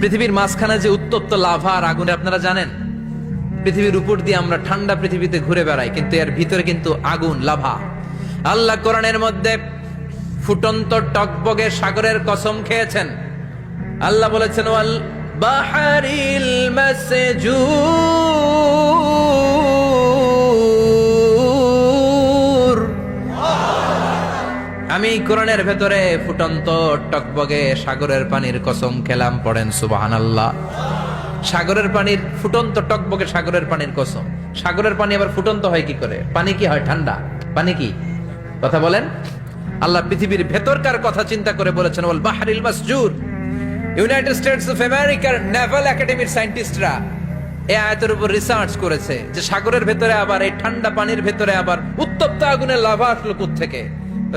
পৃথিবীর মাঝখানে যে উত্তপ্ত লাভা আর আগুন আপনারা জানেন, পৃথিবীর উপর দিয়ে আমরা ঠান্ডা পৃথিবীতে ঘুরে বেড়াই, কিন্তু এর ভিতরে কিন্তু আগুন, লাভা। আল্লাহ কোরআনের মধ্যে ফুটন্ত টকবগে সাগরের কসম খেয়েছেন। আল্লাহ বলেছেন, ওয়াল বাহরিল মাসজুর। আমি কোরআনের ভেতরে ফুটন্ত টকবগে সাগরের পানির কসম খেলাম। পড়েন সুবহানাল্লাহ। সাগরের পানির ফুটন্ত টকবগে সাগরের পানির কসম। সাগরের পানি আবার ফুটন্ত হয় কি করে? পানি কি হয় ঠান্ডা? পানি কি? কথা বলেন। আল্লাহ পৃথিবীর ভেতরকার কথা চিন্তা করে বলেছেন, ওয়াল বাহরিল মাসজুর। ইউনাইটেড স্টেটস অফ আমেরিকার নেভাল একাডেমির সায়েন্টিস্টরা এই আয়াতের উপর রিসার্চ করেছে যে সাগরের ভেতরে আবার এই ঠান্ডা পানির ভেতরে আবার উত্তপ্ত আগুনের লাভা আসলো কোত্থেকে।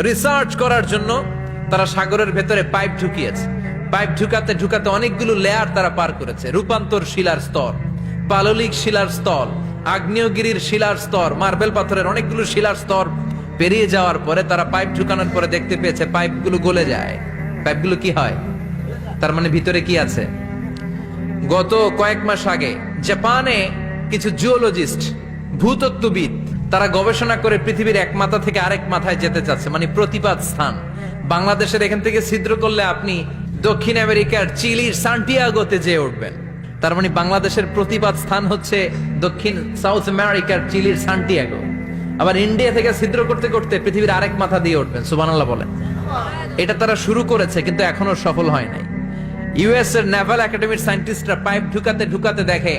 রিসার্চ করার জন্য তারা সাগরের ভেতরে পাইপ ঢুকিয়েছে। পাইপ ঢুকাতে ঢুকাতে অনেকগুলো লেয়ার তারা পার করেছে। রূপান্তর শিলার স্তর, পাললিক শিলার স্তর, আগ্নেয়গিরির শিলার স্তর, মার্বেল পাথরের অনেকগুলো শিলার স্তর পেরিয়ে যাওয়ার পরে তারা পাইপ ঢুকানোর পরে দেখতে পেয়েছে পাইপগুলো গলে যায়। পাইপগুলো কি হয়? তার মানে ভিতরে কি আছে? গত কয়েক মাস আগে জাপানে কিছু জিওলজিস্ট, ভূতত্ত্ববিদ, তারা গবেষণা করে পৃথিবীর এক মাথা থেকে আরেক মাথায় যেতে চাচ্ছে, মানে প্রতিপাদ স্থান। বাংলাদেশের এখান থেকে ছিদ্র করলে আপনি দক্ষিণ আমেরিকার চিলির সান্টিয়াগোতে যেয়ে উঠবেন। তার মানে বাংলাদেশের প্রতিপাদ স্থান হচ্ছে দক্ষিণ সাউথ আমেরিকার চিলির সান্টিয়াগো। আবার ইন্ডিয়া থেকে ছিদ্র করতে করতে পৃথিবীর আরেক মাথা দিয়ে উঠবেন। সুবহানাল্লাহ বলেন। এটা তারা শুরু করেছে, কিন্তু এখনো সফল হয় নাই। ইউএস এর নেভাল একাডেমির সায়েন্টিস্টরা পাইপ ঢুকাতে ঢুকাতে দেখে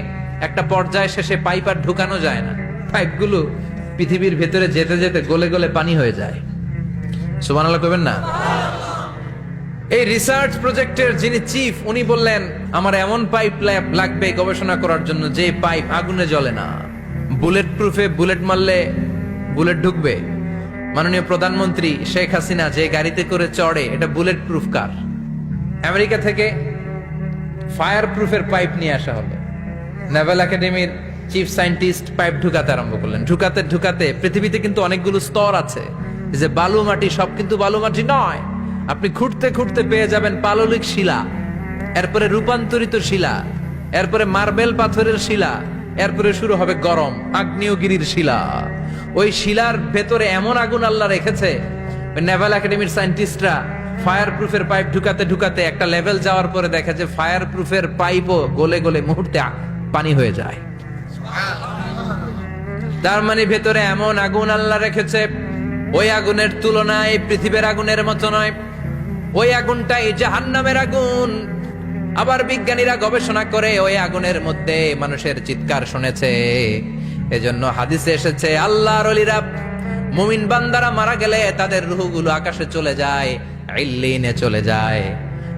একটা পর্যায় শেষে পাইপ আর ঢুকানো যায় না। পাইপগুলো পৃথিবীর ভেতরে যেতে যেতে গলে গলে পানি হয়ে যায়। সুবহানাল্লাহ কইবেন না? এই রিসার্চ প্রজেক্টের যিনি চিফ, উনি বললেন, আমার এমন পাইপ লাগবে গবেষণা করার জন্য যে পাইপ আগুনে জ্বলে না। বুলেট প্রুফে বুলেট মারলে বুলেট ঢুকবে। মাননীয় প্রধানমন্ত্রী শেখ হাসিনা যে গাড়িতে করে চড়ে, এটা বুলেট প্রুফ কার। আমেরিকা থেকে ফায়ার প্রুফের পাইপ নিয়ে আসা হলো। নেভাল একাডেমির চিফ সায়েন্টিস্ট পাইপ ঢুকাতে আরম্ভ করলেন। ঢুকাতে ঢুকাতে পৃথিবীতে কিন্তু অনেকগুলো স্তর আছে। যে বালু মাটি, সব কিন্তু বালু মাটি নয়। আপনি খুঁড়তে খুঁড়তে পেয়ে যাবেন পাললিক শিলা, এরপরে রূপান্তরিত শিলা, এরপরে মার্বেল পাথরের শিলা, এরপরে শুরু হবে গরম আগ্নেয়গিরির শিলা। ওই শিলার ভেতরে এমন আগুন আল্লাহ রেখেছে, ওই নেভাল একাডেমির সায়েন্টিস্টরা ফায়ার প্রুফের পাইপ ঢুকাতে ঢুকাতে একটা লেভেল যাওয়ার পরে দেখে যে ফায়ার প্রুফের পাইপও গলে গলে মুহূর্তে পানি হয়ে যায়। তার মানে ভেতরে এমন আগুন আল্লাহ রেখেছে, ওই আগুনের তুলনায় পৃথিবীর আগুনের মতো নয়। ওই আগুনটাই জাহান্নামের আগুন। আবার বিজ্ঞানীরা গবেষণা করে ওই আগুনের মধ্যে মানুষের চিৎকার শুনেছে। এজন্য হাদিসে এসেছে, আল্লাহর ওলিরা, মুমিন বান্দারা মারা গেলে তাদের রূহগুলো আকাশে চলে যায়, ইল্লিনে চলে যায়।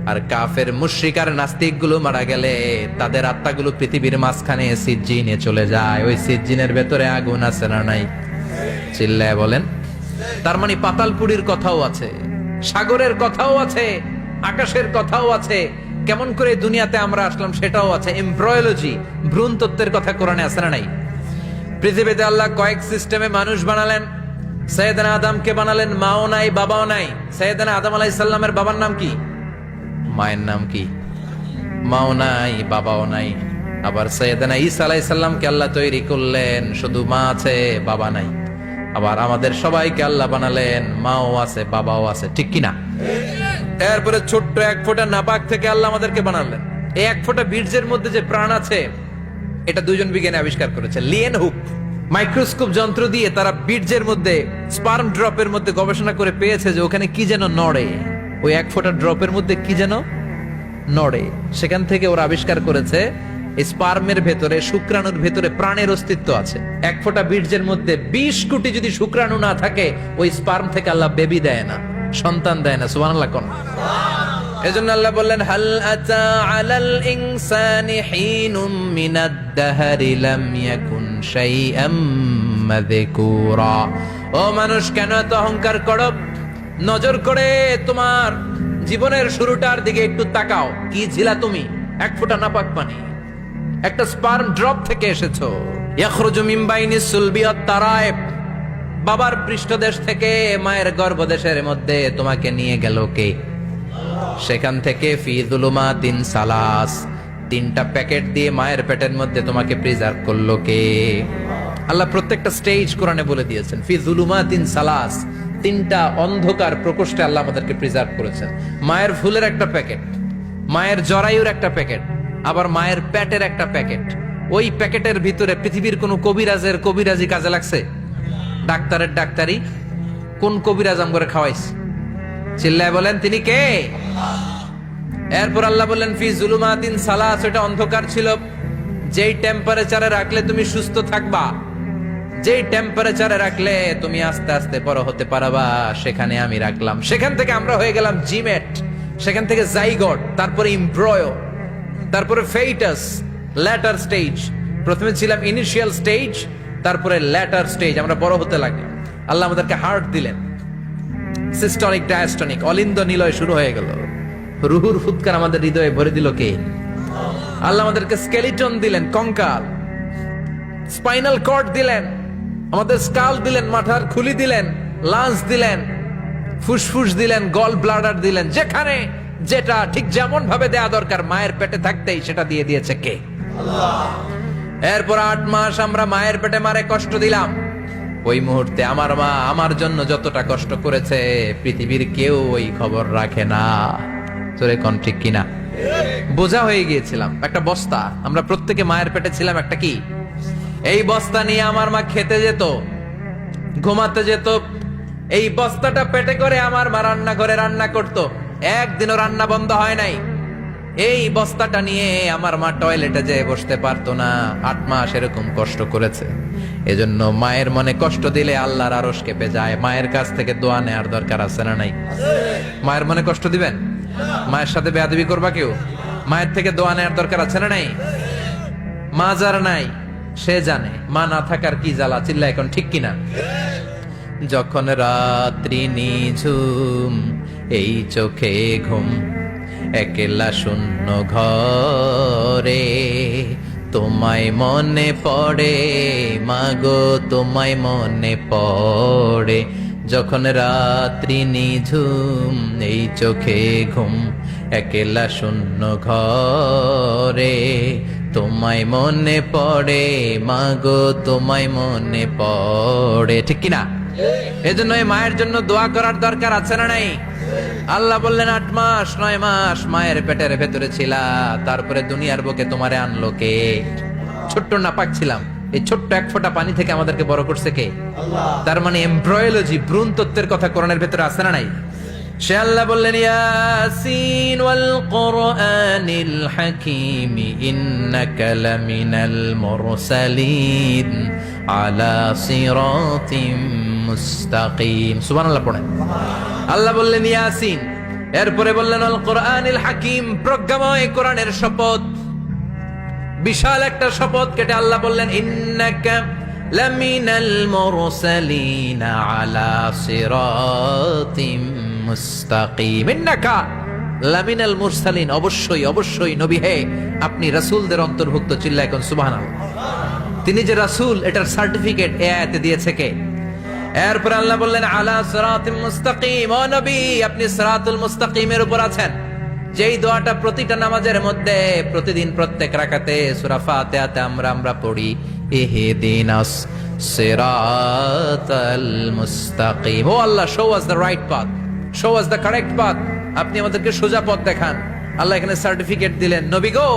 আর কাফের মুশরিক আর নাস্তিক গুলো মারা গেলে তাদের আত্মাগুলো পৃথিবীর মাঝখানে সিজ্জিনে চলে যায়। ওই সিজ্জিনের ভেতরে আগুন আছে না নাই? চিল্লায় বলেন। তার মানে পাতালপুরীর কথাও আছে, সাগরের কথাও আছে, আকাশের কথাও আছে। কেমন করে দুনিয়াতে আমরা আসলাম সেটাও আছে। এমব্রয়োলজি, ভ্রূণ তত্ত্বের কথা কোরআনে আছে না নাই? পৃথিবীতে আল্লাহ কয়েক সিস্টেমে মানুষ বানালেন। সৈয়দনা আদমকে বানালেন, মাও নাই বাবাও নাই। সৈয়দনা আদম আলাইহিস সালামের বাবার নাম কি? মায়ের নাম কি? মাও নাই বাবাও নাই। আবার সৈয়দনা ঈসা আলাইহিস সালামকে আল্লাহ তৈরি করলেন, শুধু মা আছে বাবা নাই। আবার আমাদের সবাইকে আল্লাহ বানালেন, মাও আছে বাবাও আছে, ঠিক কিনা? এরপরে ছোট্ট এক ফোঁটা নাপাক থেকে আল্লাহ আমাদেরকে বানালেন। এই এক ফোঁটা বীর্যের মধ্যে যে প্রাণ আছে, এটা দুইজন বিজ্ঞানী আবিষ্কার করেছে। লিয়েন হুক মাইক্রোস্কোপ যন্ত্র দিয়ে তারা বীর্যের মধ্যে, স্পার্ম ড্রপের মধ্যে গবেষণা করে পেয়েছে যে ওখানে কি যেন নড়ে। ওই এক ফোঁটা ড্রপের মধ্যে কি যেন নড়ে। সেখান থেকে ওরা আবিষ্কার করেছে এই স্পার্মের ভেতরে, শুক্রাণুর ভেতরে প্রাণের অস্তিত্ব আছে। এক ফোঁটা বীর্যের মধ্যে 20 কোটি যদি শুক্রাণু না থাকে, ওই স্পার্ম থেকে আল্লাহ বেবি দেয় না, সন্তান দেয় না। সুবহানাল্লাহ কোন? এজন্য আল্লাহ বললেন, হাল আতা আলাল ইনসানি হিনুম মিনাদ দাহরি লাম ইয়াকুন শাইআম মাযকুরা। ও মানুষ, কেন এত অহংকার করো? নজর করে তোমার জীবনের শুরুটার দিকে একটু তাকাও। কি ছিলা তুমি? এক ফোঁটা নাপাক পানি, একটা স্পার্ম ড্রপ থেকে এসেছো। ইয়াখরুজু মিন বাইনিস সুলবি ওয়াত তারায়েব। বাবার পৃষ্ঠদেশ থেকে মায়ের গর্ভদেশের মধ্যে তোমাকে নিয়ে গেল কে? সেখান থেকে ফি যুলুমাতিন সালাস, তিনটা প্যাকেট দিয়ে মায়ের পেটের মধ্যে তোমাকে প্রিজার্ভ করলো কে? আল্লাহ প্রত্যেকটা স্টেজ কোরআনে বলে দিয়েছেন। ফি যুলুমাতিন সালাস, তিনটা অন্ধকার প্রকোষ্ঠে আল্লাহ আমাদেরকে প্রিজার্ভ করেছেন। মায়ের ফুলের একটা প্যাকেট, মায়ের জরায়ুর একটা প্যাকেট, আবার মায়ের পেটের একটা প্যাকেট। ওই প্যাকেটের ভিতরে পৃথিবীর কোন কবিরাজের কবিরাজি কাজে লাগছে? ডাক্তারের ডাক্তারি কোন কবিরাজ আমগরে খাওয়াইছে? চিল্লায় বলেন তিনি কে? এরপর আল্লাহ বললেন ফি যুলুমাতিন সালাস, এটা অন্ধকার ছিল। যেই টেম্পারেচারে রাখলে তুমি সুস্থ থাকবা, যেই টেম্পারেচারে রাখলে তুমি আস্তে আস্তে বড় হতে পারবা, সেখানে আমি রাখলাম। সেখান থেকে আমরা হয়ে গেলাম জিমেট, সেখান থেকে জাইগট, তারপরে ইমব্রয়ো, তারপরে ফেইটাস, ল্যাটার স্টেজ। প্রথমে ছিলাম ইনিশিয়াল স্টেজ, তারপরে ল্যাটার স্টেজ, আমরা বড় হতে লাগলাম। আল্লাহ আমাদেরকে হার্ট দিলেন, সিস্টনিক ডায়াস্টনিক, অলিন্দ নিলয় শুরু হয়ে গেল। রুহুর ফুৎকার আমাদের হৃদয়ে ভরে দিল কে? আল্লাহ আমাদেরকে স্কেলিটন দিলেন, কঙ্কাল, স্পাইনাল কর্ড দিলেন, আমাদের স্কাল দিলেন, মাথার খুলি দিলেন, লাঞ্চ দিলেন, ফুসফুস দিলেন, গল ব্লাডার দিলেন। যেখানে যেটা ঠিক যেমন ভাবে দেয়া দরকার মায়ের পেটে থাকতেই সেটা দিয়ে দিয়েছে কে? এরপর 8 মাস আমরা মায়ের পেটে মারে কষ্ট দিলাম। ওই মুহূর্তে আমার মা আমার জন্য যতটা কষ্ট করেছে পৃথিবীর কেউ ওই খবর রাখে না। তোরে কোন ঠিক কিনা? বোঝা হয়ে গিয়েছিলাম, একটা বস্তা। আমরা প্রত্যেকে মায়ের পেটে ছিলাম একটা কি, এই বস্তা নিয়ে আমার মা খেতে যেত, ঘুমাতে যেত। এই বস্তাটা পেটে করে আমার মা রান্না করে রান্না করত। একদিনও রান্না বন্ধ হয় নাই। এই বস্তাটা নিয়ে আমার মা টয়লেটে যেয়ে বসতে পারতো না। 8 মাস এরকম কষ্ট করেছে। এজন্য মায়ের মনে কষ্ট দিলে আল্লাহর আরশ কেঁপে যায়। মায়ের কাছ থেকে দোয়া নেওয়ার দরকার আছে না নাই? মায়ের মনে কষ্ট দিবেন? মায়ের সাথে বেয়াদবি করবা কেউ? মায়ের থেকে দোয়া নেওয়ার দরকার আছে না নাই? মা যার নাই সে জানে মা না থাকার কি জ্বালা। চিল্লা এখন ঠিক কিনা? যখন রাত্রি নিঝুম, এই চোখে ঘুম, একলা শূন্য ঘরে, তোমায় মনে পড়ে মাগো, তোমায় মনে পড়ে। যখন রাত্রি নিঝুম, এই চোখে ঘুম, একলা শূন্য ঘরে, তোমায় মনে পড়ে মাগো, তোমায় মনে পড়ে। ঠিক কিনা? এজন্য এই মায়ের জন্য দোয়া করার দরকার আছে না নাই? আল্লাহ বললেন 8 মাস 9 মাস মায়ের পেটের ভেতরে ছিলা, তারপরে দুনিয়ার বুকে তোমারে আনলো কে? ছোট্ট নাপাক ছিলাম, এই ছোট্ট এক ফোঁটা পানি থেকে আমাদেরকে বড় করছে কে? তার মানে এমব্রয়োলজি, ভ্রূণ তত্ত্বের কথা কোরআনের ভেতরে আছে না নাই? সে আল্লাহ বললেন ইয়াসিন ওয়াল কোরআনিল হাকীম ইন্নাকা লামিনাল মুরসালিন আলা সিরাতিম মুস্তাকিম। সুবহানাল্লাহ পড়েন। আল্লাহ বললেন ইয়াসিন, এরপরে বললেন আল কোরআনিল হাকীম, প্রজ্ঞাময় কোরআনের শপথ। বিশাল একটা শপথ কেটে আল্লাহ বললেন ইন্নাকা লামিনাল মুরসালিন আলা সিরাতিম মুস্তাকিম। ইন্নাকা লামিনাল মুরসালিন, অবশ্যই অবশ্যই নবী হে আপনি রাসূলদের অন্তর্ভুক্ত। চিল্লা এখন সুবহানাল্লাহ। তিনি যে রাসূল এটার সার্টিফিকেট এই আয়াতে দিয়েছে কে? এরপর আল্লাহ বললেন আলা সিরাতিম মুস্তাকিম, ও নবী আপনি সিরাতুল মুস্তাকিমের উপর আছেন। যেই দোয়াটা প্রতিটা নামাজের মধ্যে প্রতিদিন প্রত্যেক রাকাতে সূরা ফাতিহাতে আমরা পড়ি, ইহদিনাস সিরাতাল মুস্তাকিম। ও আল্লাহ, show us the right path, show us the correct path. আপনি আমাদেরকে সোজা পথ দেখান। আল্লাহ এখানে সার্টিফিকেট দিলেন, নবী গো,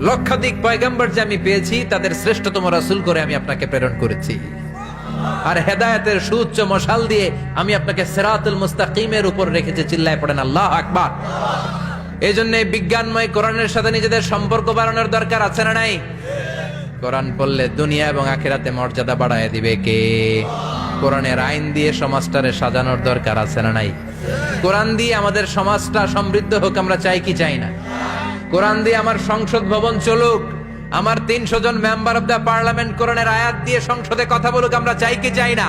লক্ষাধিক পয়গম্বর যে আমি পেয়েছি তাদের শ্রেষ্ঠতম রাসূল করে আমি আপনাকে প্রেরণ করেছি। আর হেদায়েতের সুউচ্চ মশাল দিয়ে আমি আপনাকে সিরাতুল মুস্তাকিমের উপর রেখেছি। চিল্লায় পড়েন আল্লাহু আকবার। এই জন্য বিজ্ঞানময় কোরআনের সাথে নিজেদের সম্পর্ক বাড়ানোর দরকার আছে না নাই? কোরআন পড়লে দুনিয়া এবং আখিরাতে মর্যাদা বাড়ায় দিবে কে? কোরআনের আইন দিয়ে সমাজটারে সাজানোর দরকার আছে না নাই? কোরআন দিয়ে আমাদের সমাজটা সমৃদ্ধ হোক আমরা চাই কি চাই না? কোরআন দিয়ে আমার সংসদ ভবন চলুক, আমার 300 জন মেম্বার অফ দ্য পার্লামেন্ট কোরআনের আয়াত দিয়ে সংসদে কথা বলুক আমরা চাই কি চাই না?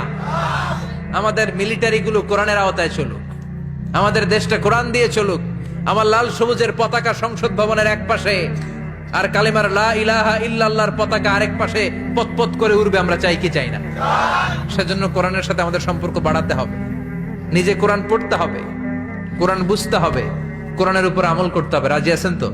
আমাদের মিলিটারি গুলো কোরআনের আওতায় চলুক, আমাদের দেশটা কোরআন দিয়ে চলুক। আমার লাল সবুজের পতাকা সংসদ ভবনের এক পাশে, আর কালিমার লা ইলাহা ইল্লাল্লাহর পতাকা আরেক পাশে পতপত করে উড়বে আমরা চাই কি চাই না? সেজন্য কোরআনের সাথে আমাদের সম্পর্ক বাড়াতে হবে, নিজে কোরআন পড়তে হবে, কোরআন বুঝতে হবে, কোরআনের উপর আমল করতে হবে। রাজি আছেন তো?